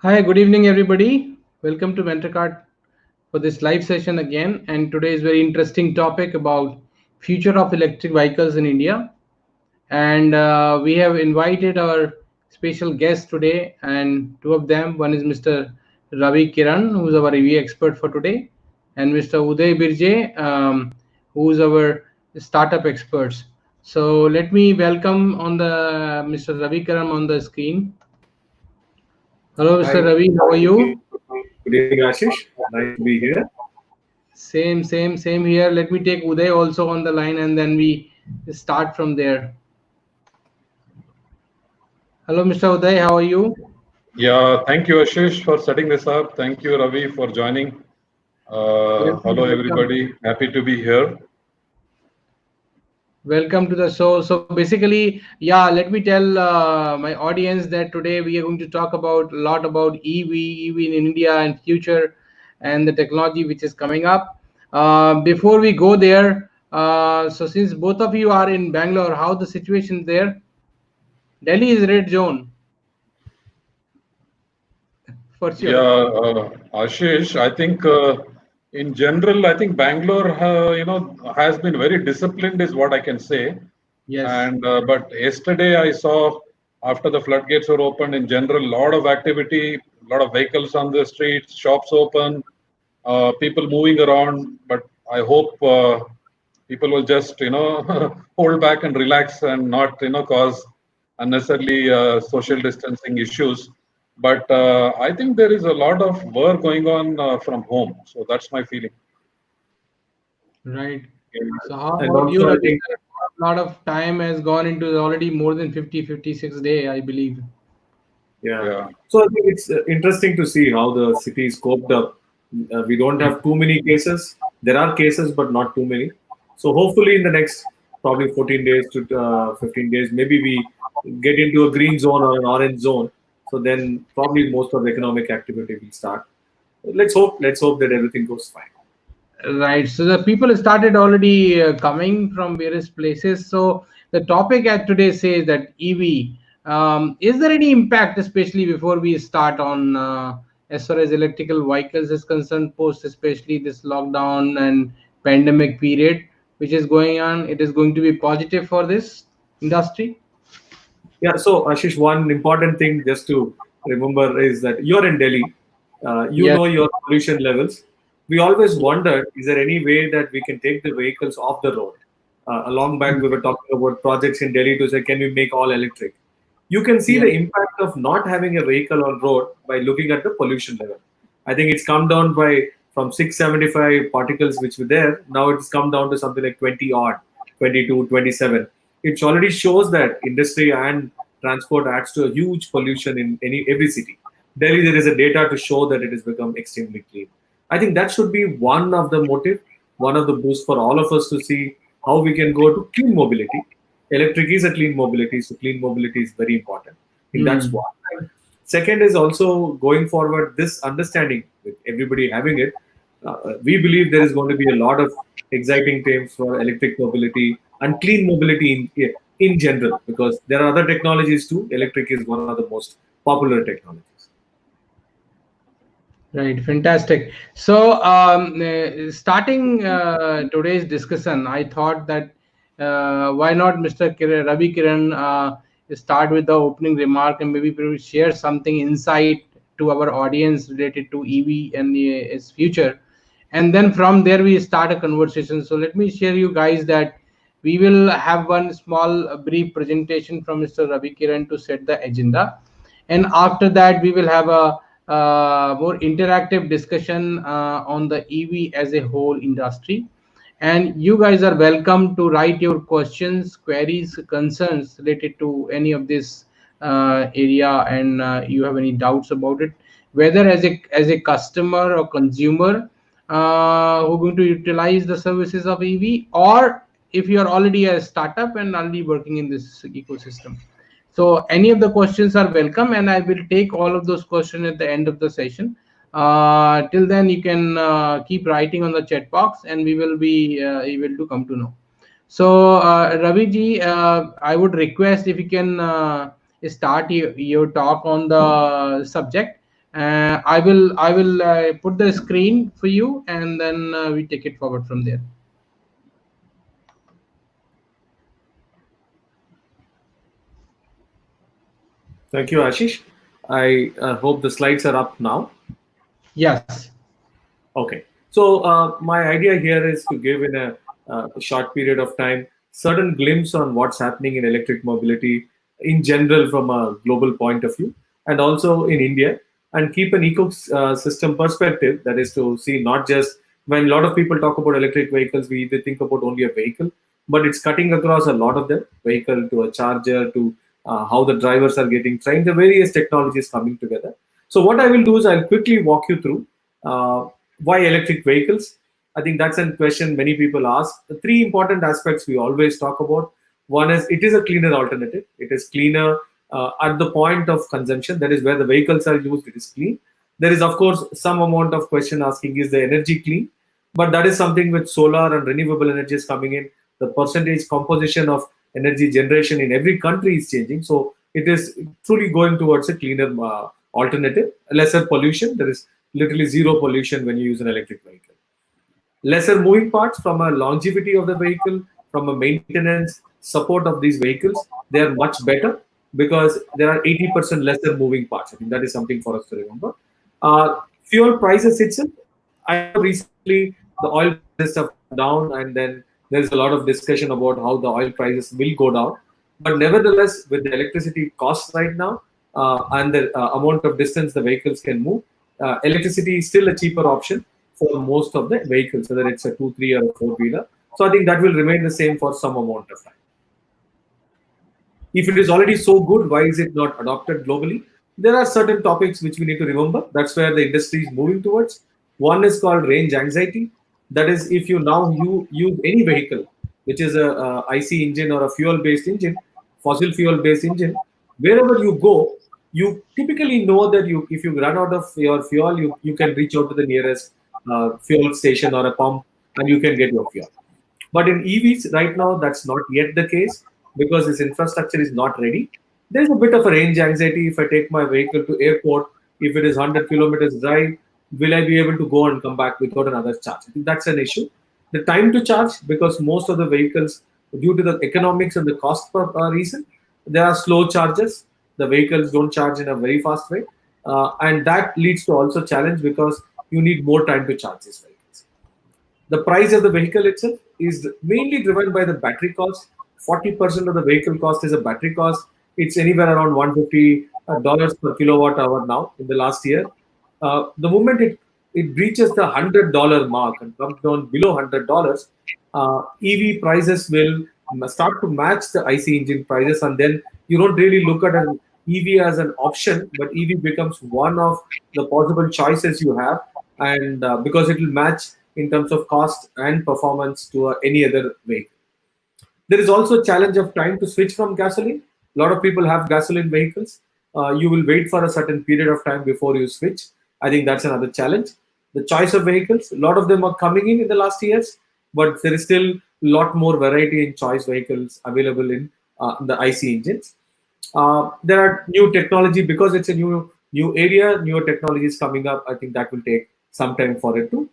Hi, good evening, everybody. Welcome to MentorKart for this live session again. And today is very interesting topic about future of electric vehicles in India. And we have invited our special guests today, and two of them. One is Mr. Ravikiran, who is our EV expert for today, and Mr. Uday Birje, who is our startup experts. So let me welcome on the Mr. Ravikiran on the screen. Hello, Mr. Hi, Ravi. How are you? good evening, Ashish. Nice to be here. Same here. Let me take Uday also on the line and then we start from there. Hello, Mr. Uday. How are you? Yeah, thank you, Ashish, for setting this up. Thank you, Ravi, for joining. Welcome, Hello, welcome. everybody. Happy to be here. Welcome to the show. So basically, yeah, let me tell my audience that today we are going to talk about a lot about EV in India and future and the technology which is coming up. Before we go there, so since both of you are in Bangalore, how the situation there? Delhi is red zone for Yeah, sure. Ashish, I think in general, I think Bangalore, has been very disciplined, is what I can say. Yes. And but yesterday I saw after the floodgates were opened, in general, lot of activity, a lot of vehicles on the streets, shops open, people moving around. But I hope people will just hold back and relax and not cause unnecessarily social distancing issues. But I think there is a lot of work going on from home, so that's my feeling. Right. And So how and about you, also, I Ravi? think, A lot of time has gone into already more than 50, 56 day, I believe. yeah. Yeah. So I think it's interesting to see how the city is coped up. We don't have too many cases. There are cases, but not too many. So hopefully, in the next probably 14 days to 15 days, maybe we get into a green zone or an orange zone. So then probably most of the economic activity will start. Let's hope. Let's hope that everything goes fine. Right. So the people started already coming from various places. So the topic at today says that EV. Is there any impact, especially before we start on as far as electrical vehicles is concerned, post especially this lockdown and pandemic period which is going on? It is going to be positive for this industry. Yeah, so Ashish, one important thing just to remember is that you're in Delhi. You Yes. know your pollution levels. We always wondered, is there any way that we can take the vehicles off the road? A long back, we were talking about projects in Delhi to say, can we make all electric? You can see Yeah. the impact of not having a vehicle on road by looking at the pollution level. I think it's come down by from 675 particles which were there. Now it's come down to something like 20 odd, 22, 27. It already shows that industry and transport adds to a huge pollution in every city. Delhi, there is a data to show that it has become extremely clean. I think that should be one of the motive, one of the boosts for all of us to see how we can go to clean mobility. Electric is a clean mobility, so clean mobility is very important. I think that's Hmm. one. And second is also going forward, this understanding with everybody having it. We believe there is going to be a lot of exciting times for electric mobility and clean mobility in general, because there are other technologies too. Electric is one of the most popular technologies. Right, fantastic. So, starting today's discussion, I thought that why not Mr. Ravi Kiran start with the opening remark and maybe we will share something insight to our audience related to EV and its future, and then from there we start a conversation. So let me share you guys that we will have one small brief presentation from Mr. Ravi Kiran to set the agenda, and after that we will have a more interactive discussion on the EV as a whole industry. And you guys are welcome to write your questions, queries, concerns related to any of this area, and you have any doubts about it, whether as a customer or consumer who are going to utilize the services of EV, or if you are already a startup and already working in this ecosystem. So any of the questions are welcome, and I will take all of those questions at the end of the session. Till then, you can keep writing on the chat box, and we will be able to come to know. So, Ravi ji, I would request if you can start your talk on the subject, I will put the screen for you, and then we take it forward from there. Thank you, Ashish. I hope the slides are up now. Yes. Okay. So my idea here is to give in a short period of time certain glimpse on what's happening in electric mobility in general from a global point of view, and also in India, and keep an ecosystem perspective. That is to see not just when a lot of people talk about electric vehicles, we either think about only a vehicle, but it's cutting across a lot of them, vehicle to a charger to how the drivers are getting trained, the various technologies coming together. So what I will do is I'll quickly walk you through why electric vehicles. I think that's a question many people ask. The three important aspects we always talk about. One is it is a cleaner alternative. It is cleaner at the point of consumption. That is where the vehicles are used. It is clean. There is, of course, some amount of question asking, is the energy clean? But that is something with solar and renewable energies coming in. The percentage composition of energy generation in every country is changing. So it is truly going towards a cleaner alternative, lesser pollution. There is literally zero pollution when you use an electric vehicle. Lesser moving parts from a longevity of the vehicle, from a maintenance support of these vehicles, they are much better because there are 80% lesser moving parts. I think that is something for us to remember. Fuel prices itself, I know recently the oil prices have come down, and then there's a lot of discussion about how the oil prices will go down. But nevertheless, with the electricity costs right now and the amount of distance the vehicles can move, electricity is still a cheaper option for most of the vehicles, whether it's a 2, 3, or a 4-wheeler. So I think that will remain the same for some amount of time. If it is already so good, why is it not adopted globally? There are certain topics which we need to remember. That's where the industry is moving towards. One is called range anxiety. That is, if you now use any vehicle, which is a IC engine or a fuel-based engine, fossil fuel-based engine, wherever you go, you typically know that if you run out of your fuel, you can reach out to the nearest fuel station or a pump, and you can get your fuel. But in EVs right now, that's not yet the case because this infrastructure is not ready. There's a bit of a range anxiety. If I take my vehicle to airport, if it is 100 kilometers drive, will I be able to go and come back without another charge? I think that's an issue. The time to charge, because most of the vehicles, due to the economics and the cost reason, there are slow charges. The vehicles don't charge in a very fast way. And that leads to also challenge because you need more time to charge these vehicles. The price of the vehicle itself is mainly driven by the battery cost. 40% of the vehicle cost is a battery cost. It's anywhere around $150 per kilowatt hour now in the last year. The moment it reaches the $100 mark and comes down below $100, EV prices will start to match the IC engine prices, and then you don't really look at an EV as an option, but EV becomes one of the possible choices you have, and because it will match in terms of cost and performance to any other vehicle. There is also a challenge of time to switch from gasoline. A lot of people have gasoline vehicles. You will wait for a certain period of time before you switch. I think that's another challenge. The choice of vehicles, a lot of them are coming in the last years, but there is still a lot more variety in choice vehicles available in the IC engines. There are new technology because it's a new area, newer technologies coming up. I think that will take some time for it to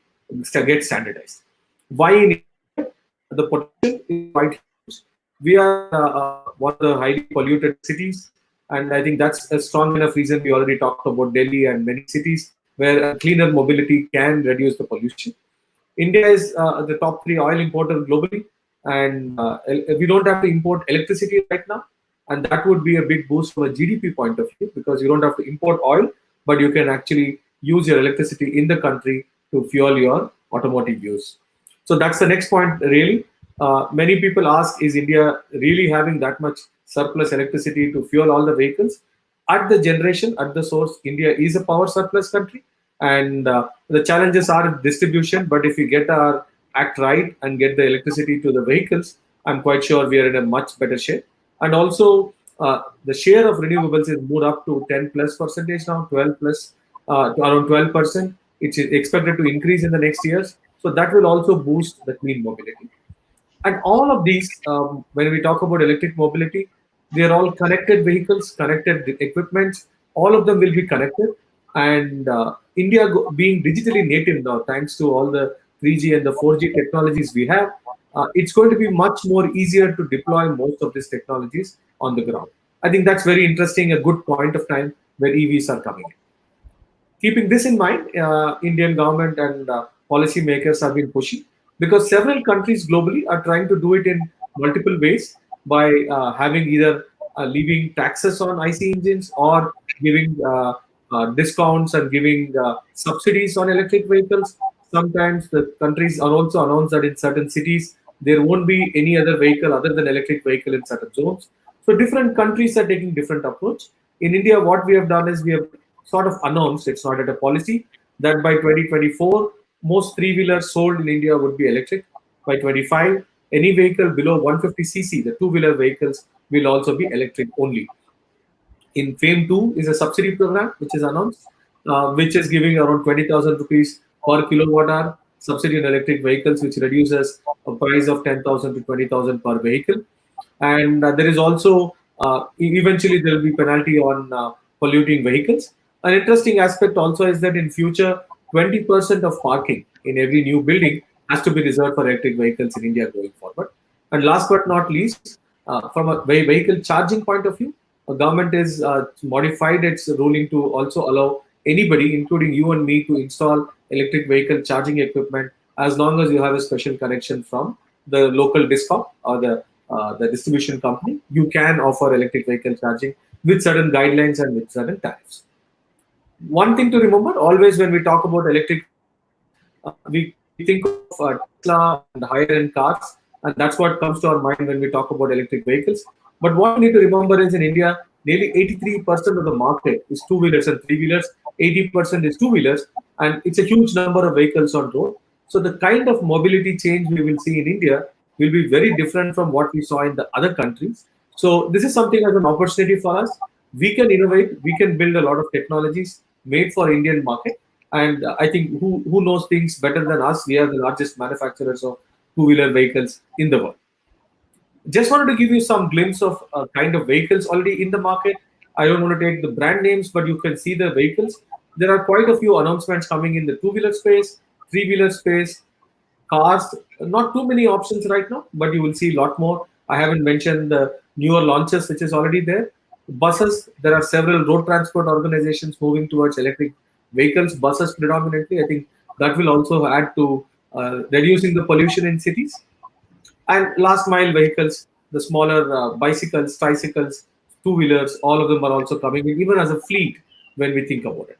get standardized. Why in India? The potential is quite huge. We are one of the highly polluted cities, and I think that's a strong enough reason. We already talked about Delhi and many cities where cleaner mobility can reduce the pollution. India is the top 3 oil importer globally, and we don't have to import electricity right now, and that would be a big boost from a GDP point of view because you don't have to import oil, but you can actually use your electricity in the country to fuel your automotive use. So that's the next point, really. Many people ask, is India really having that much surplus electricity to fuel all the vehicles? At the generation, at the source, India is a power surplus country. And the challenges are distribution. But if we get our act right and get the electricity to the vehicles, I'm quite sure we are in a much better shape. And also, the share of renewables is moved up to 10+% now, 12 plus, around 12%. It's expected to increase in the next years. So that will also boost the clean mobility. And all of these, when we talk about electric mobility, they are all connected vehicles, connected equipments. All of them will be connected. And India being digitally native now, thanks to all the 3G and the 4G technologies we have, it's going to be much more easier to deploy most of these technologies on the ground. I think that's very interesting, a good point of time where EVs are coming in. Keeping this in mind, Indian government and policy makers have been pushing, because several countries globally are trying to do it in multiple ways by having either leaving taxes on IC engines or giving discounts and giving subsidies on electric vehicles. Sometimes the countries are also announced that in certain cities there won't be any other vehicle other than electric vehicle in certain zones. So different countries are taking different approach. In India, what we have done is we have sort of announced, it's not at a policy, that by 2024, most three-wheelers sold in India would be electric. By 25, any vehicle below 150cc, the two-wheeler vehicles, will also be electric only. In FAME 2 is a subsidy program which is announced, which is giving around 20,000 rupees per kilowatt hour subsidy on electric vehicles, which reduces a price of 10,000 to 20,000 per vehicle. And there is also, eventually there will be penalty on polluting vehicles. An interesting aspect also is that in future, 20% of parking in every new building has to be reserved for electric vehicles in India going forward. And last but not least, from a vehicle charging point of view, the government is modified its ruling to also allow anybody, including you and me, to install electric vehicle charging equipment as long as you have a special connection from the local discom or the distribution company. You can offer electric vehicle charging with certain guidelines and with certain tariffs. One thing to remember always when we talk about electric vehicles, we think of Tesla and higher-end cars, and that's what comes to our mind when we talk about electric vehicles. But what we need to remember is in India, nearly 83% of the market is two-wheelers and three-wheelers, 80% is two-wheelers, and it's a huge number of vehicles on road. So the kind of mobility change we will see in India will be very different from what we saw in the other countries. So this is something as an opportunity for us. We can innovate, we can build a lot of technologies made for Indian market. And I think who knows things better than us? We are the largest manufacturers of two-wheeler vehicles in the world. Just wanted to give you some glimpse of kind of vehicles already in the market. I don't want to take the brand names, but you can see the vehicles. There are quite a few announcements coming in the two-wheeler space, three-wheeler space, cars. Not too many options right now, but you will see a lot more. I haven't mentioned the newer launches, which is already there. Buses, there are several road transport organizations moving towards electric vehicles, buses predominantly. I think that will also add to reducing the pollution in cities. And last mile vehicles, the smaller bicycles, tricycles, two-wheelers, all of them are also coming in, even as a fleet when we think about it.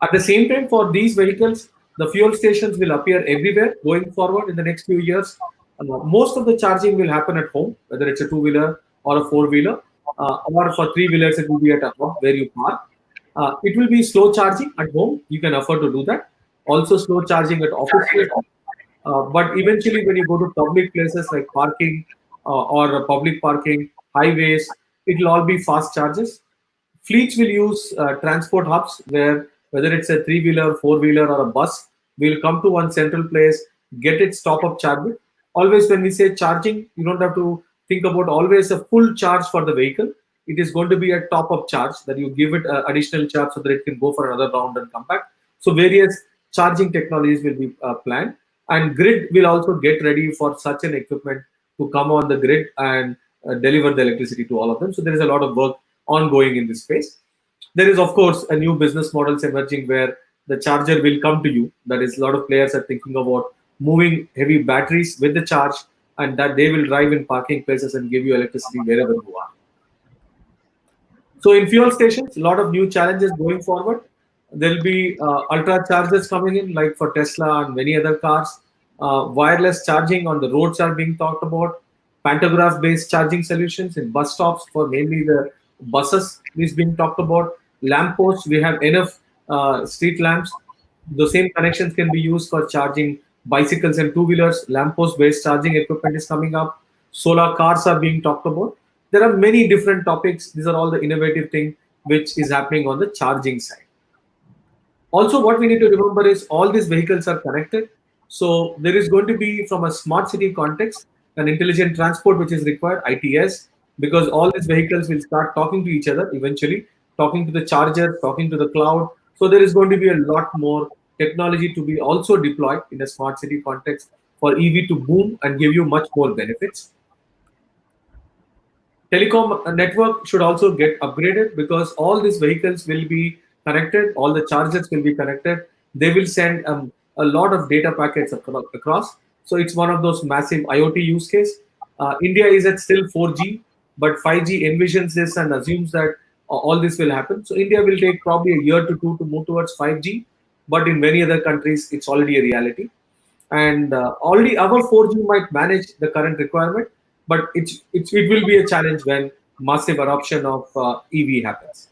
At the same time, for these vehicles, the fuel stations will appear everywhere going forward in the next few years. Most of the charging will happen at home, whether it's a two-wheeler or a four-wheeler, or for three-wheelers, it will be at a hub where you park. It will be slow charging at home. You can afford to do that. Also slow charging at office places. But eventually, when you go to public places like parking or public parking, highways, it will all be fast charges. Fleets will use transport hubs where whether it's a three-wheeler, four-wheeler, or a bus, will come to one central place, get its top-up charge. Always when we say charging, you don't have to think about always a full charge for the vehicle. It is going to be a top-up charge that you give it additional charge so that it can go for another round and come back. So various charging technologies will be planned. And grid will also get ready for such an equipment to come on the grid and deliver the electricity to all of them. So there is a lot of work ongoing in this space. There is, of course, a new business models emerging where the charger will come to you. That is, a lot of players are thinking about moving heavy batteries with the charge, and that they will drive in parking places and give you electricity wherever you are. So in fuel stations, a lot of new challenges going forward. There will be ultra chargers coming in, like for Tesla and many other cars. Wireless charging on the roads are being talked about. Pantograph-based charging solutions in bus stops for mainly the buses is being talked about. Lamp posts, we have enough street lamps. The same connections can be used for charging bicycles and two-wheelers. Lamp post-based charging equipment is coming up. Solar cars are being talked about. There are many different topics. These are all the innovative things which is happening on the charging side. Also, what we need to remember is all these vehicles are connected. So there is going to be, from a smart city context, an intelligent transport which is required, ITS, because all these vehicles will start talking to each other eventually talking to the charger, talking to the cloud. So there is going to be a lot more technology to be also deployed in a smart city context for EV to boom and give you much more benefits. Telecom network should also get upgraded because all these vehicles will be connected, all the chargers will be connected. They will send a lot of data packets across. So it's one of those massive IoT use case. India is at still 4G, but 5G envisions this and assumes that all this will happen. So India will take probably a year to two to move towards 5G, but in many other countries, it's already a reality. And already our 4G might manage the current requirement, but it will be a challenge when massive adoption of EV happens.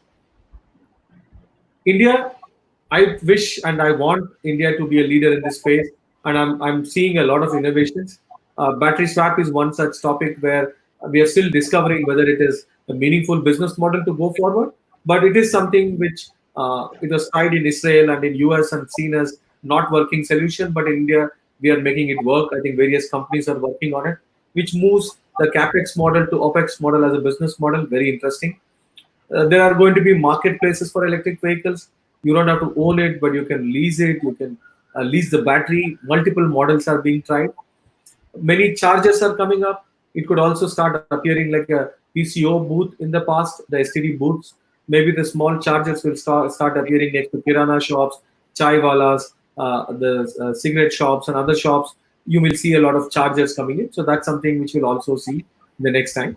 India, I wish and I want India to be a leader in this space, and I'm seeing a lot of innovations. Battery swap is one such topic where we are still discovering whether it is a meaningful business model to go forward, but it is something which it was tried in Israel and in US and seen as not working solution, but in India we are making it work. I think various companies are working on it, which moves the capex model to opex model as a business model. Very interesting. There are going to be marketplaces for electric vehicles. You don't have to own it, but you can lease it. You can lease the battery. Multiple models are being tried. Many chargers are coming up. It could also start appearing like a PCO booth in the past, the STD booths. Maybe the small chargers will start appearing next to kirana shops, chai walas, the cigarette shops and other shops. You will see a lot of chargers coming in. So that's something which we'll also see the next time.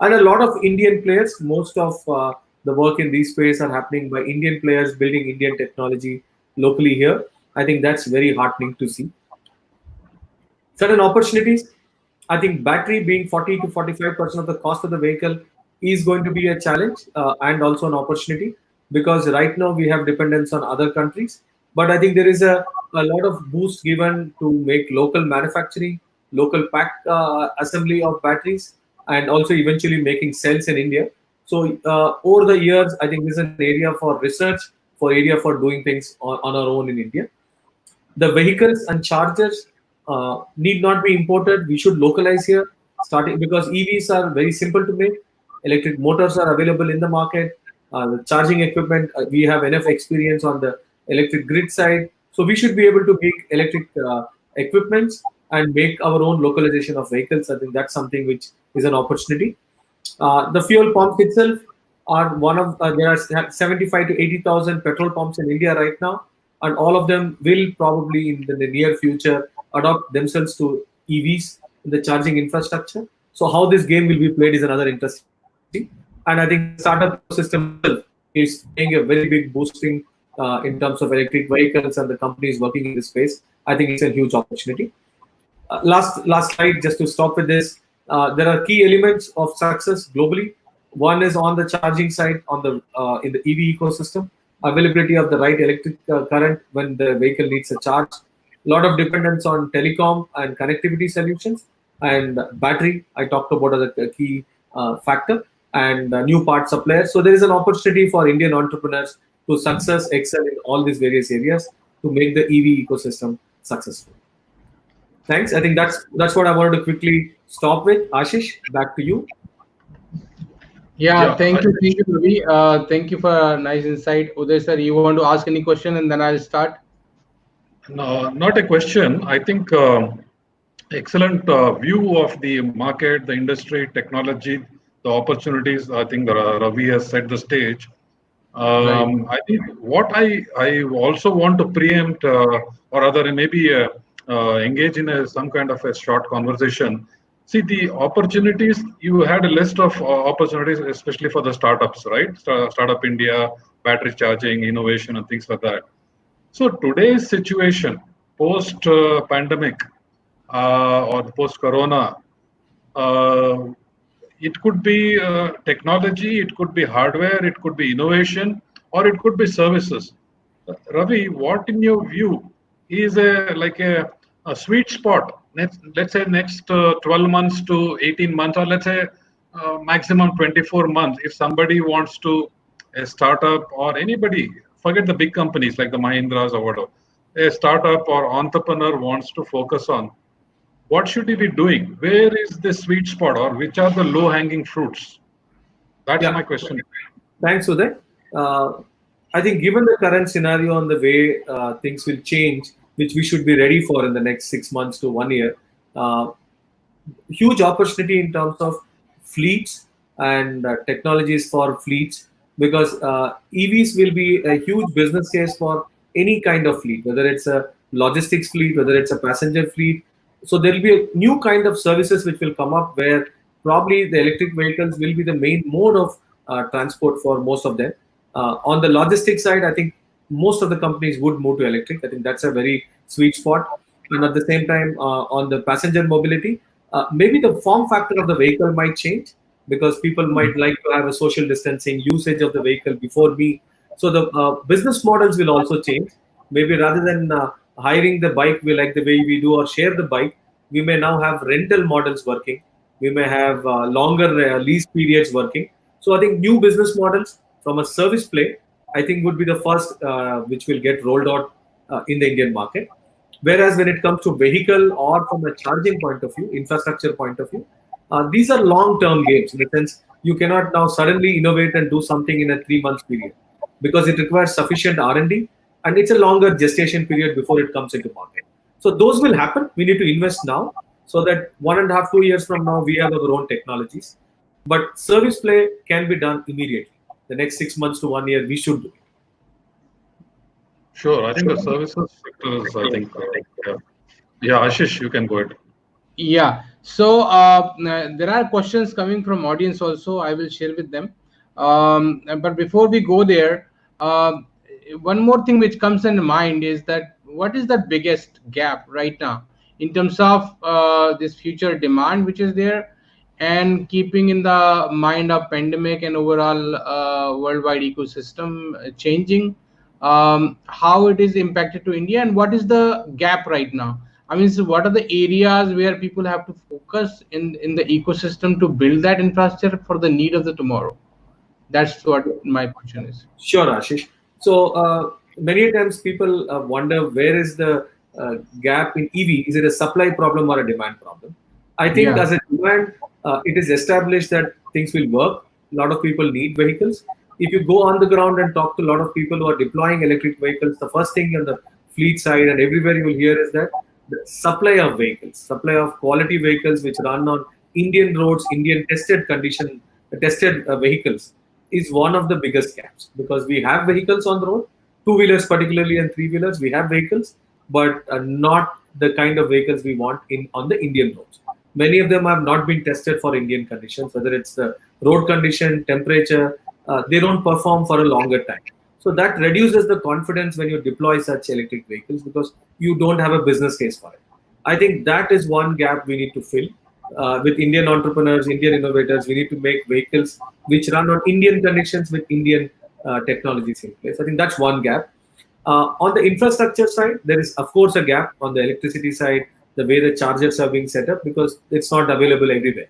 And a lot of Indian players, most of the work in these space are happening by Indian players building Indian technology locally here. I think that's very heartening to see. Certain opportunities, I think battery being 40 to 45% of the cost of the vehicle is going to be a challenge and also an opportunity, because right now we have dependence on other countries. But I think there is a lot of boost given to make local manufacturing, local pack assembly of batteries, and also eventually making cells in India. So over the years, I think this is an area for research, for area for doing things on our own in India. The vehicles and chargers need not be imported. We should localize here, starting because EVs are very simple to make. Electric motors are available in the market. The charging equipment, we have enough experience on the electric grid side. So we should be able to make electric equipments and make our own localization of vehicles. I think that's something which is an opportunity. The fuel pumps itself are one of there are 75 to 80,000 petrol pumps in India right now, and all of them will probably in the near future adopt themselves to EVs in the charging infrastructure. So how this game will be played is another interesting. And I think the startup ecosystem itself is playing a very big boosting in terms of electric vehicles and the companies working in this space. I think it's a huge opportunity. Last slide, just to stop with this. There are key elements of success globally. One is on the charging side, on the in the EV ecosystem, availability of the right electric current when the vehicle needs a charge. A lot of dependence on telecom and connectivity solutions, and battery I talked about as a key factor, and new part suppliers. So there is an opportunity for Indian entrepreneurs to success, excel in all these various areas to make the EV ecosystem successful. Thanks. I think that's what I wanted to quickly stop with. Ashish, back to you. Yeah, thank you, Ravi. Thank you for a nice insight. Uday sir, you want to ask any question and then I'll start? No, not a question. I think excellent view of the market, the industry, technology, the opportunities. I think Ravi has set the stage. Right. I think what I also want to preempt or rather maybe engage in some kind of a short conversation. See the opportunities, you had a list of opportunities, especially for the startups, right? Startup India, battery charging, innovation and things like that. So today's situation, post pandemic or post corona, uh, it could be technology, it could be hardware, it could be innovation, or it could be services. Ravi, what in your view is a sweet spot? Let's say next 12 months to 18 months, or let's say maximum 24 months. If somebody wants to a startup or anybody, forget the big companies like the Mahindras or whatever, a startup or entrepreneur wants to focus on, what should he be doing? Where is the sweet spot, or which are the low-hanging fruits? That's my question. Thanks, Uday. I think given the current scenario and the way things will change, which we should be ready for in the next 6 months to 1 year, uh, huge opportunity in terms of fleets and technologies for fleets, because EVs will be a huge business case for any kind of fleet, whether it's a logistics fleet, whether it's a passenger fleet. So there will be a new kind of services which will come up where probably the electric vehicles will be the main mode of transport for most of them. On the logistics side, I think most of the companies would move to electric. I think that's a very sweet spot. And at the same time, on the passenger mobility, maybe the form factor of the vehicle might change, because people might like to have a social distancing usage of the vehicle before me. So the business models will also change. Maybe rather than hiring the bike, we like the way we do, or share the bike, we may now have rental models working. We may have longer lease periods working. So I think new business models from a service play, I think would be the first which will get rolled out in the Indian market. Whereas when it comes to vehicle or from a charging point of view, infrastructure point of view, these are long-term games, in the sense you cannot now suddenly innovate and do something in a 3 month period, because it requires sufficient R&D, and it's a longer gestation period before it comes into market. So those will happen. We need to invest now, so that 1.5, 2 years from now we have our own technologies. But service play can be done immediately. The next 6 months to 1 year, we should do it. Sure. I think the services sector is, I think, yeah, Ashish, you can go ahead. Yeah. So there are questions coming from audience also. I will share with them. But before we go there, one more thing which comes in mind is that what is the biggest gap right now in terms of this future demand which is there, and keeping in the mind of pandemic and overall worldwide ecosystem changing, how it is impacted to India, and what is the gap right now? I mean, so what are the areas where people have to focus in the ecosystem to build that infrastructure for the need of the tomorrow? That's what my question is. Sure, Ashish. So many times people wonder, where is the gap in EV? Is it a supply problem or a demand problem? I think Yeah. as a demand, it is established that things will work. A lot of people need vehicles. If you go on the ground and talk to a lot of people who are deploying electric vehicles, the first thing on the fleet side and everywhere you will hear is that the supply of vehicles, supply of quality vehicles which run on Indian roads, Indian tested condition, tested vehicles, is one of the biggest gaps, because we have vehicles on the road, two-wheelers particularly and three-wheelers. We have vehicles, but not the kind of vehicles we want in on the Indian roads. Many of them have not been tested for Indian conditions, whether it's the road condition, temperature. They don't perform for a longer time. So that reduces the confidence when you deploy such electric vehicles, because you don't have a business case for it. I think that is one gap we need to fill. With Indian entrepreneurs, Indian innovators, we need to make vehicles which run on Indian conditions with Indian technologies in place. I think that's one gap. On the infrastructure side, there is of course a gap on the electricity side, the way the chargers are being set up, because it's not available everywhere.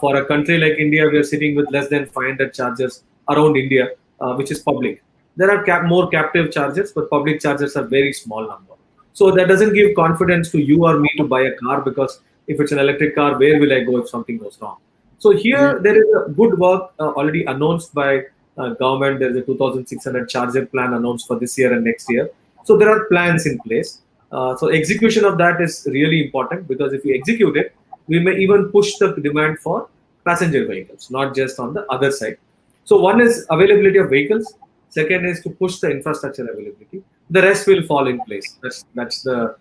For a country like India, we are sitting with less than 500 chargers around India, which is public. There are more captive chargers, but public chargers are very small number. So that doesn't give confidence to you or me to buy a car, because if it's an electric car, where will I go if something goes wrong? So here there is a good work already announced by government. There's a 2,600 charger plan announced for this year and next year. So there are plans in place. So execution of that is really important, because if we execute it, we may even push the demand for passenger vehicles, not just on the other side. So one is availability of vehicles. Second is to push the infrastructure availability. The rest will fall in place. That's the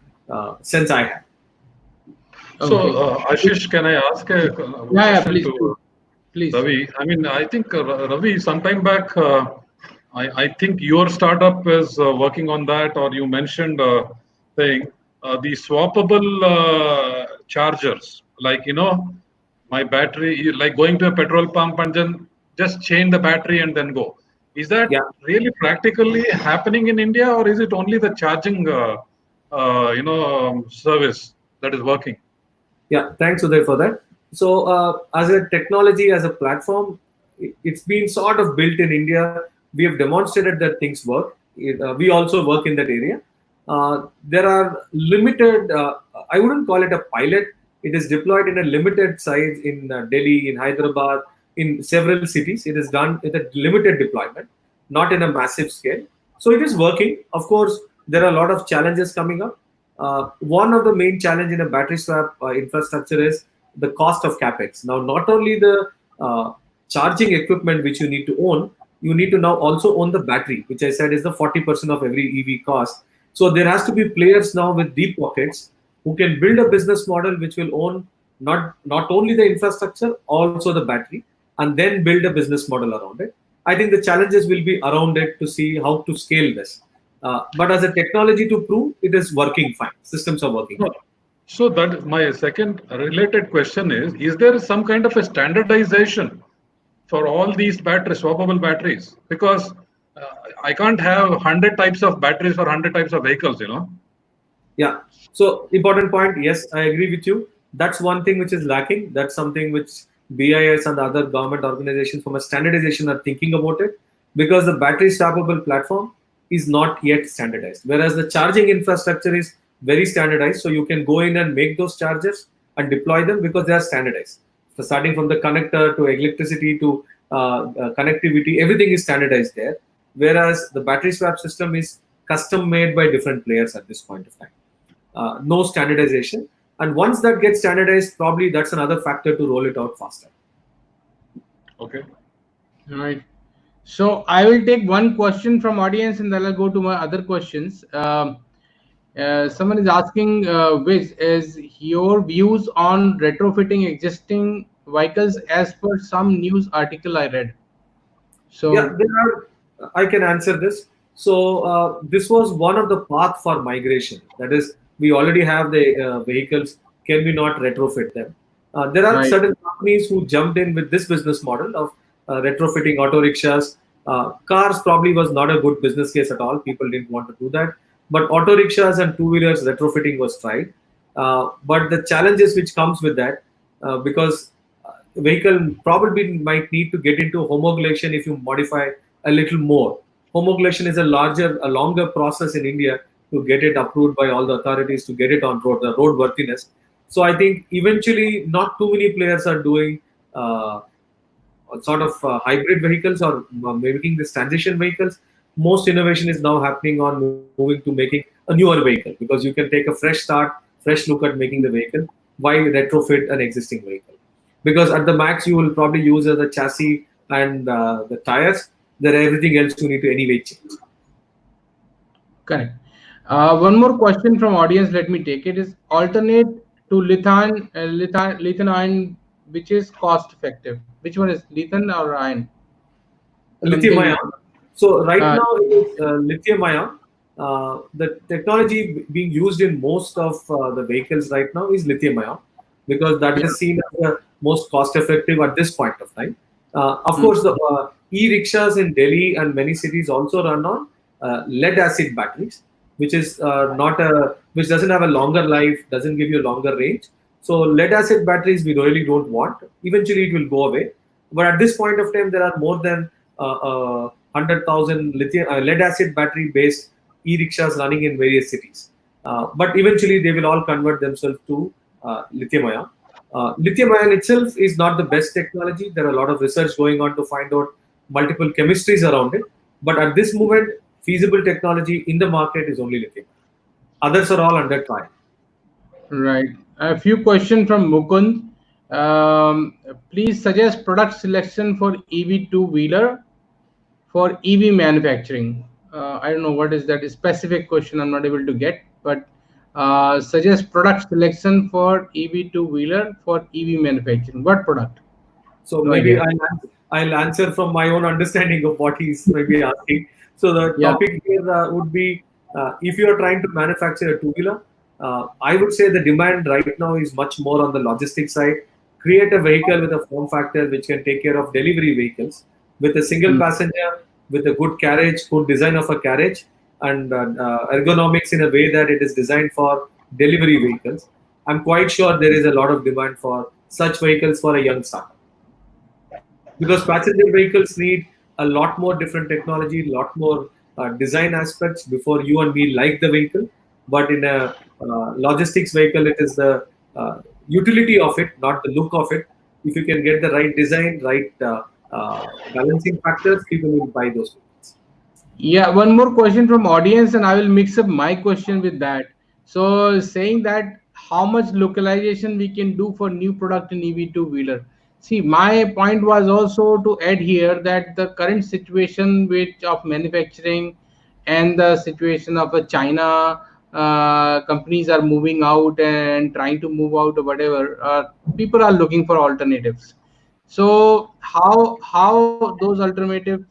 sense I have. So, Ashish, can I ask a question Please, to please. Ravi? I mean, I think Ravi, sometime back, I think your startup is working on that, or you mentioned saying the swappable chargers, like my battery, like going to a petrol pump and then just change the battery and then go. Is that really practically happening in India, or is it only the charging, service that is working? Yeah, thanks Uday for that. So as a technology, as a platform, it's been sort of built in India. We have demonstrated that things work. We also work in that area. There are limited, I wouldn't call it a pilot. It is deployed in a limited size in Delhi, in Hyderabad, in several cities. It is done with a limited deployment. not in a massive scale. So it is working. Of course, there are a lot of challenges coming up. One of the main challenge in a battery swap infrastructure is the cost of capex. Now, not only the charging equipment which you need to own, you need to now also own the battery, which I said is the 40% of every EV cost. So there has to be players now with deep pockets who can build a business model which will own not only the infrastructure, also the battery, and then build a business model around it. I think the challenges will be around it to see how to scale this. But as a technology to prove, it is working fine. Systems are working fine. So that my second related question is there some kind of a standardization for all these batteries, swappable batteries? Because I can't have 100 types of batteries for 100 types of vehicles, Yeah. So important point. Yes, I agree with you. That's one thing which is lacking. That's something which BIS and other government organizations from a standardization are thinking about it, because the battery swappable platform is not yet standardized. Whereas the charging infrastructure is very standardized. So you can go in and make those chargers and deploy them because they are standardized. So starting from the connector to electricity to connectivity, everything is standardized there. Whereas the battery swap system is custom made by different players at this point of time. No standardization, and once that gets standardized, probably that's another factor to roll it out faster. Okay. All right. So I will take one question from audience and then I'll go to my other questions. Someone is asking, which is your views on retrofitting existing vehicles as per some news article I read. So Yeah, I can answer this. So this was one of the path for migration. That is, we already have the vehicles. Can we not retrofit them? There are right. certain companies who jumped in with this business model of retrofitting auto rickshaws. Cars probably was not a good business case at all. People didn't want to do that. But auto rickshaws and two-wheelers retrofitting was tried. But the challenges which comes with that, because vehicle probably might need to get into homologation if you modify a little more. Homologation is a longer process in India to get it approved by all the authorities to get it on road, the road worthiness. So I think eventually not too many players are doing sort of hybrid vehicles or making this transition vehicles. Most innovation is now happening on moving to making a newer vehicle, because you can take a fresh start, fresh look at making the vehicle. Why retrofit an existing vehicle? Because at the max you will probably use the chassis and the tires. Then everything else you need to anyway change. Correct. One more question from audience. Let me take it. Is alternate to lithium ion, which is cost effective? Which one is lithium or ion? Lithium ion. So right now it is lithium ion. The technology being used in most of the vehicles right now is lithium ion, because that is seen as the most cost effective at this point of time. Of course, the e-rickshaws in Delhi and many cities also run on lead acid batteries, which is which doesn't have a longer life, doesn't give you a longer range. So lead acid batteries we really don't want. Eventually it will go away. But at this point of time, there are more than 100,000 lead acid battery based e-rickshaws running in various cities. But eventually they will all convert themselves to lithium ion. Lithium ion itself is not the best technology. There are a lot of research going on to find out multiple chemistries around it. But at this moment, feasible technology in the market is only lithium. Others are all under trial. Right. A few questions from Mukund. Please suggest product selection for EV two-wheeler for EV manufacturing. I don't know what is that specific question. I'm not able to get, but suggest product selection for EV two-wheeler for EV manufacturing. What product? So maybe I'll answer from my own understanding of what he's maybe asking. So the topic here would be, if you are trying to manufacture a two-wheeler, I would say the demand right now is much more on the logistics side. Create a vehicle with a form factor which can take care of delivery vehicles with a single passenger, with a good carriage, good design of a carriage, and ergonomics in a way that it is designed for delivery vehicles. I'm quite sure there is a lot of demand for such vehicles for a young startup. Because passenger vehicles need a lot more different technology, a lot more design aspects before you and me like the vehicle. But in a logistics vehicle, it is the utility of it, not the look of it. If you can get the right design, right balancing factors, people will buy those vehicles. Yeah, one more question from audience, and I will mix up my question with that. So, saying that how much localization we can do for new product in EV two-wheeler. See, my point was also to add here that the current situation which of manufacturing and the situation of a China companies are moving out and trying to move out or whatever. People are looking for alternatives. So how those alternative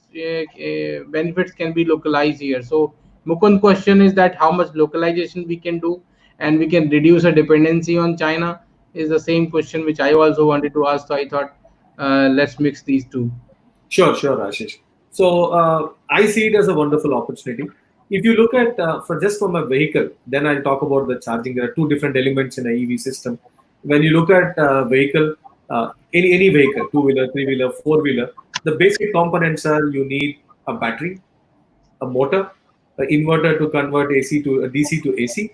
benefits can be localized here? So Mukund question is that how much localization we can do and we can reduce a dependency on China is the same question which I also wanted to ask. So I thought let's mix these two. Sure, Ashish. So I see it as a wonderful opportunity. If you look at for just from a vehicle, then I'll talk about the charging. There are two different elements in a EV system. When you look at vehicle, any vehicle, two-wheeler, three-wheeler, four-wheeler, the basic components are you need a battery, a motor, an inverter to convert AC to DC to AC,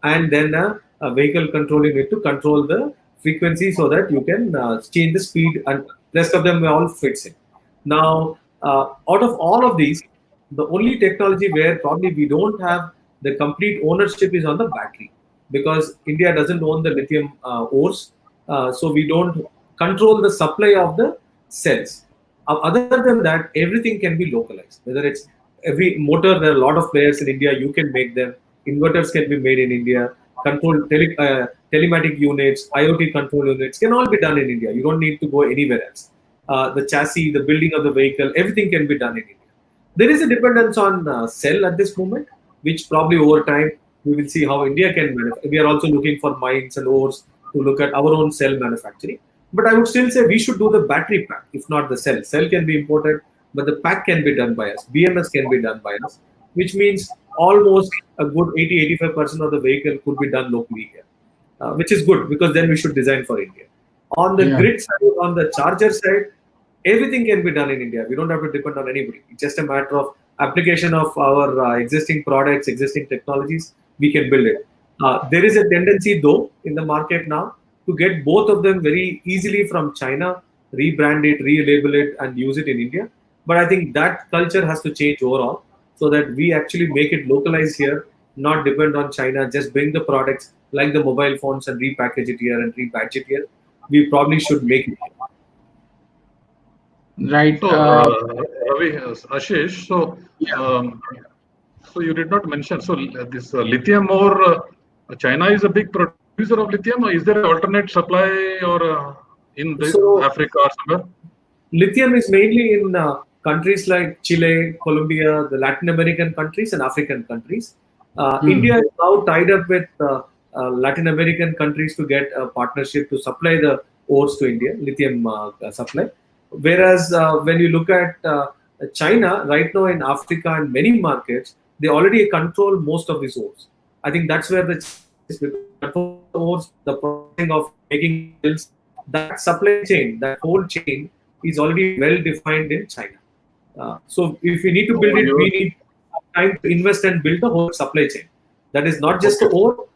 and then a vehicle controlling it to control the frequency so that you can change the speed, and rest of them all fits in. Now, out of all of these, the only technology where probably we don't have the complete ownership is on the battery, because India doesn't own the lithium ores, so we don't control the supply of the cells. Other than that, everything can be localized. Whether it's every motor, there are a lot of players in India. You can make them. Inverters can be made in India. Telematic units, IoT control units can all be done in India. You don't need to go anywhere else. The chassis, the building of the vehicle, everything can be done in India. There is a dependence on cell at this moment, which probably over time we will see how India can manufacture. We are also looking for mines and ores to look at our own cell manufacturing. But I would still say we should do the battery pack, if not the cell. Cell can be imported, but the pack can be done by us. BMS can be done by us, which means almost a good 80-85% of the vehicle could be done locally here, which is good because then we should design for India. On the grid side, on the charger side, everything can be done in India. We don't have to depend on anybody. It's just a matter of application of our existing products, existing technologies. We can build it. There is a tendency, though, in the market now to get both of them very easily from China, rebrand it, relabel it, and use it in India. But I think that culture has to change overall so that we actually make it localized here, not depend on China, just bring the products like the mobile phones and repackage it here and rebadge it here. We probably should make it here. Right. So, Ravi, Ashish, so so you did not mention, so this lithium ore, China is a big producer of lithium, or is there an alternate supply or in Africa or somewhere? Lithium is mainly in countries like Chile, Colombia, the Latin American countries and African countries. India is now tied up with Latin American countries to get a partnership to supply the ores to India, lithium supply. Whereas when you look at China, right now in Africa and many markets, they already control most of these ores. I think that's where the control ores, the processing of making metals, that supply chain, that whole chain is already well defined in China. So if we need to build it, we need time to invest and build the whole supply chain. That is not just the ore,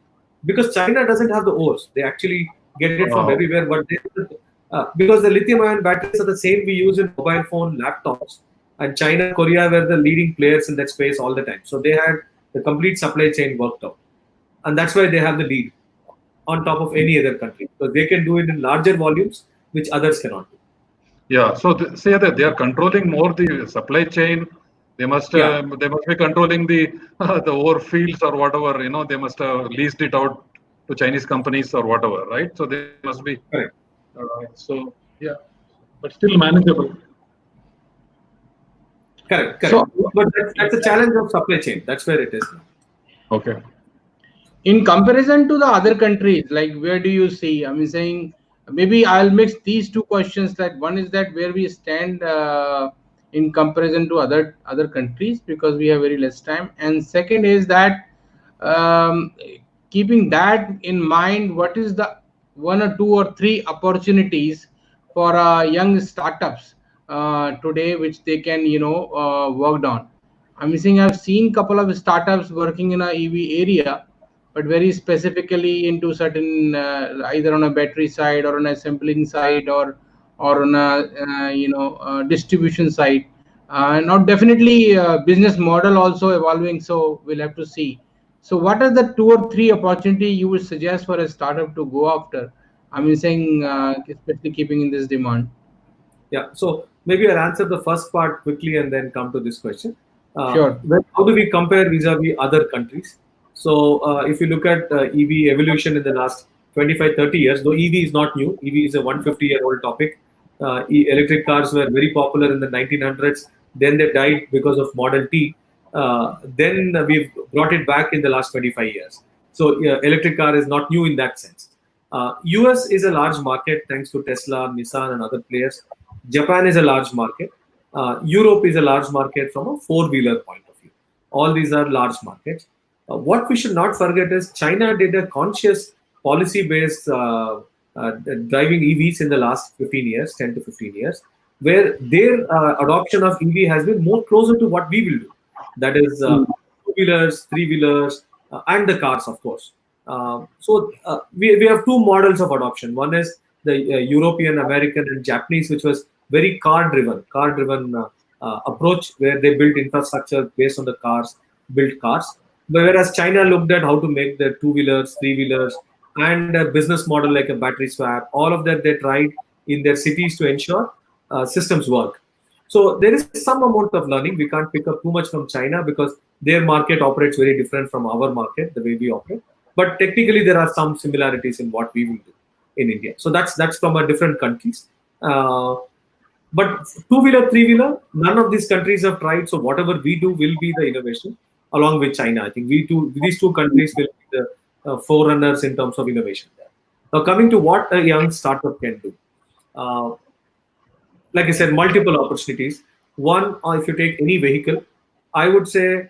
because China doesn't have the ores. They actually get it from everywhere, but because the lithium-ion batteries are the same we use in mobile phone, laptops, and China, Korea were the leading players in that space all the time. So they had the complete supply chain worked out, and that's why they have the lead on top of any other country, because they can do it in larger volumes, which others cannot do. Yeah, so say that they are controlling more the supply chain. They must be controlling the ore fields or whatever. They must have leased it out to Chinese companies or whatever, right? So they must be. Correct. So yeah, but still manageable. Correct. So, but that's the challenge of supply chain. That's where it is now. Okay. In comparison to the other countries, like where do you see? I mean, saying maybe I'll mix these two questions. That one is that where we stand in comparison to other countries, because we have very less time, and second is that keeping that in mind, what is the one or two or three opportunities for young startups today which they can work on? I'm saying I've seen a couple of startups working in a EV area, but very specifically into certain either on a battery side or on assembling side or on a distribution side. Now, definitely, business model also evolving, so we'll have to see. So, what are the 2 or 3 opportunity you would suggest for a startup to go after? I mean, saying, especially keeping in this demand. Yeah, so maybe I'll answer the first part quickly and then come to this question. Sure. How do we compare vis-a-vis other countries? So if you look at EV evolution in the last 25, 30 years, though EV is not new, EV is a 150-year-old topic. Electric cars were very popular in the 1900s. Then they died because of Model T. Then we've brought it back in the last 25 years. So electric car is not new in that sense. US is a large market thanks to Tesla, Nissan, and other players. Japan is a large market. Europe is a large market from a four-wheeler point of view. All these are large markets. What we should not forget is China did a conscious policy-based driving EVs in the last 15 years, 10 to 15 years, where their adoption of EV has been more closer to what we will do. That is two-wheelers, three-wheelers, and the cars, of course. We have two models of adoption. One is the European, American, and Japanese, which was very car-driven approach, where they built infrastructure based on the cars, built cars. Whereas China looked at how to make the two-wheelers, three-wheelers, and a business model like a battery swap. All of that they tried in their cities to ensure systems work. So there is some amount of learning. We can't pick up too much from China because their market operates very different from our market, the way we operate. But technically, there are some similarities in what we will do in India. So that's from a different countries. But two-wheeler, three-wheeler, none of these countries have tried. So whatever we do will be the innovation along with China. I think these two countries will be the forerunners in terms of innovation there. Now coming to what a young startup can do. Like I said, multiple opportunities. One, if you take any vehicle, I would say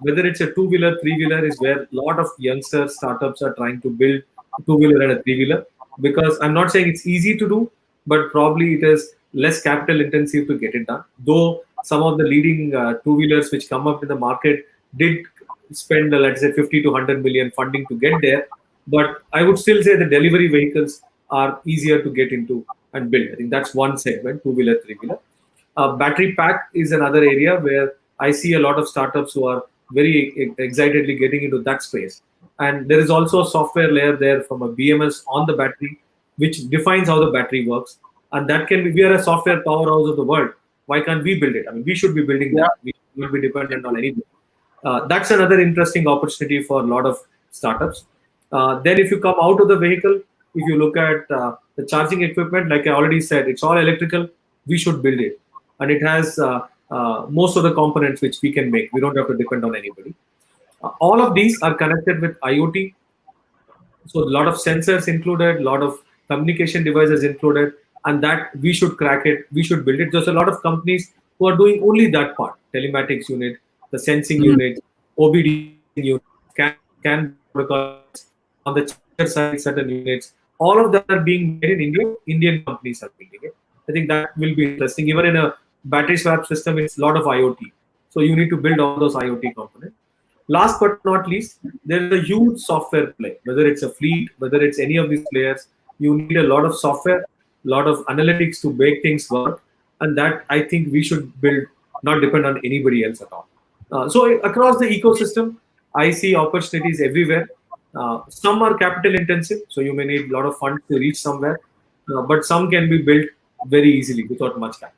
whether it's a two-wheeler, three-wheeler is where a lot of youngster startups are trying to build a two-wheeler and a three-wheeler. Because I'm not saying it's easy to do, but probably it is less capital intensive to get it done. Though some of the leading two-wheelers which come up in the market did spend, let's say, 50 to 100 million funding to get there. But I would still say the delivery vehicles are easier to get into and build. I think that's one segment, two-wheeler, three-wheeler. Battery pack is another area where I see a lot of startups who are very excitedly getting into that space. And there is also a software layer there from a BMS on the battery, which defines how the battery works. And that can be, we are a software powerhouse of the world. Why can't we build it? I mean, we should be building that. We should be dependent on anybody. That's another interesting opportunity for a lot of startups. Then if you come out of the vehicle, if you look at the charging equipment, like I already said, it's all electrical. We should build it. And it has most of the components which we can make. We don't have to depend on anybody. All of these are connected with IoT. So a lot of sensors included, a lot of communication devices included, and that we should crack it. We should build it. There's a lot of companies who are doing only that part: telematics unit, the sensing unit, OBD unit, can protocols, on the charger side, certain units. All of that are being made in India. Indian companies are building it. I think that will be interesting. Even in a battery swap system, it's a lot of IoT. So you need to build all those IoT components. Last but not least, there is a huge software play. Whether it's a fleet, whether it's any of these players, you need a lot of software, a lot of analytics to make things work. And that I think we should build, not depend on anybody else at all. So across the ecosystem, I see opportunities everywhere. Some are capital intensive, so you may need a lot of funds to reach somewhere. But some can be built very easily without much capital.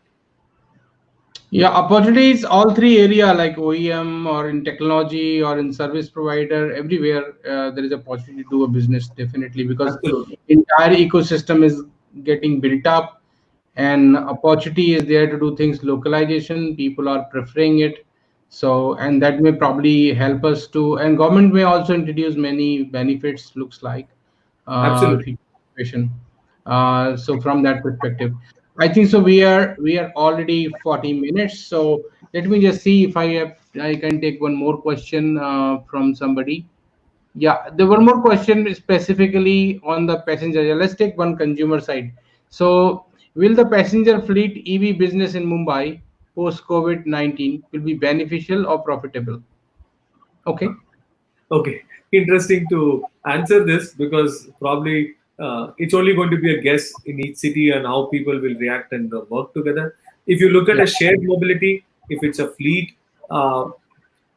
Yeah, opportunities, all three area like OEM or in technology or in service provider, everywhere there is a opportunity to do a business, definitely, because Absolutely. entire ecosystem is getting built up and opportunity is there to do things localization. People are preferring it. So, and that may probably help us to, and government may also introduce many benefits, looks like, Absolutely. so from that perspective, I think so. We are already 40 minutes. So let me just see if I can take one more question from somebody. Yeah, the one more question specifically on the passenger. Yeah, let's take one consumer side. So will the passenger fleet EV business in Mumbai post COVID-19 will be beneficial or profitable? Okay. Okay, interesting to answer this because probably it's only going to be a guess in each city and how people will react and work together. If you look at Yeah. a shared mobility, if it's a fleet,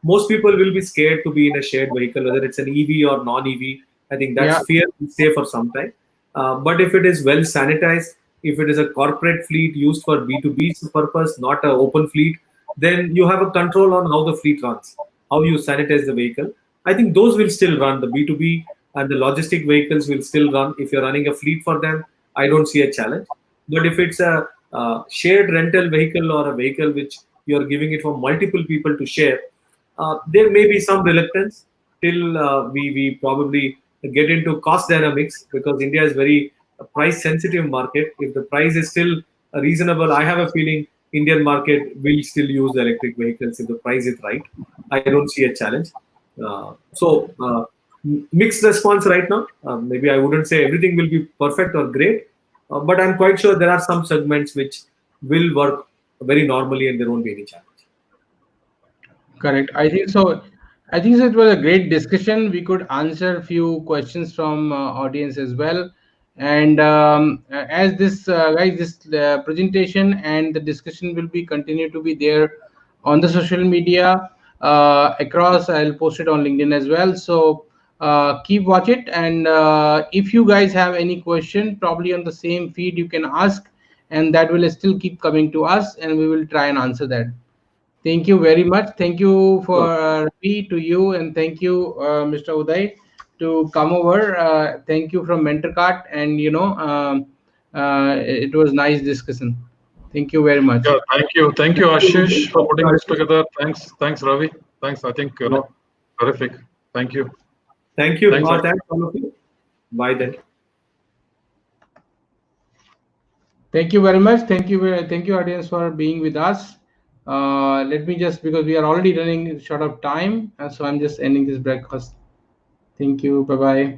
most people will be scared to be in a shared vehicle, whether it's an EV or non-EV. I think that's fear will stay for some time. But if it is well sanitized, if it is a corporate fleet used for B2B purpose, not an open fleet, then you have a control on how the fleet runs, how you sanitize the vehicle. I think those will still run. The B2B and the logistic vehicles will still run. If you're running a fleet for them, I don't see a challenge. But if it's a shared rental vehicle or a vehicle which you're giving it for multiple people to share, there may be some reluctance till we probably get into cost dynamics, because India is very price sensitive market. If the price is still reasonable, I have a feeling Indian market will still use the electric vehicles if the price is right. I don't see a challenge. Mixed response right now. Maybe I wouldn't say everything will be perfect or great, but I'm quite sure there are some segments which will work very normally and there won't be any challenge. Correct. I think so. I think so it was a great discussion. We could answer a few questions from audience as well. And as this guys, this presentation and the discussion will be continue to be there on the social media across. I'll post it on LinkedIn as well. So keep watch it. And if you guys have any question, probably on the same feed, you can ask, and that will still keep coming to us, and we will try and answer that. Thank you very much. Thank you for Ravi, to you, and thank you, Mr. Uday, to come over. Thank you from MentorKart, and it was nice discussion. Thank you very much. Yeah, thank you, Ashish, for putting this together. Thanks, Ravi. Thanks. I think terrific. Thank you. Thank you. Thanks all of you. Bye then. Thank you very much. Thank you, audience, for being with us. Let me just, because we are already running short of time, so I'm just ending this broadcast. Thank you. Bye-bye.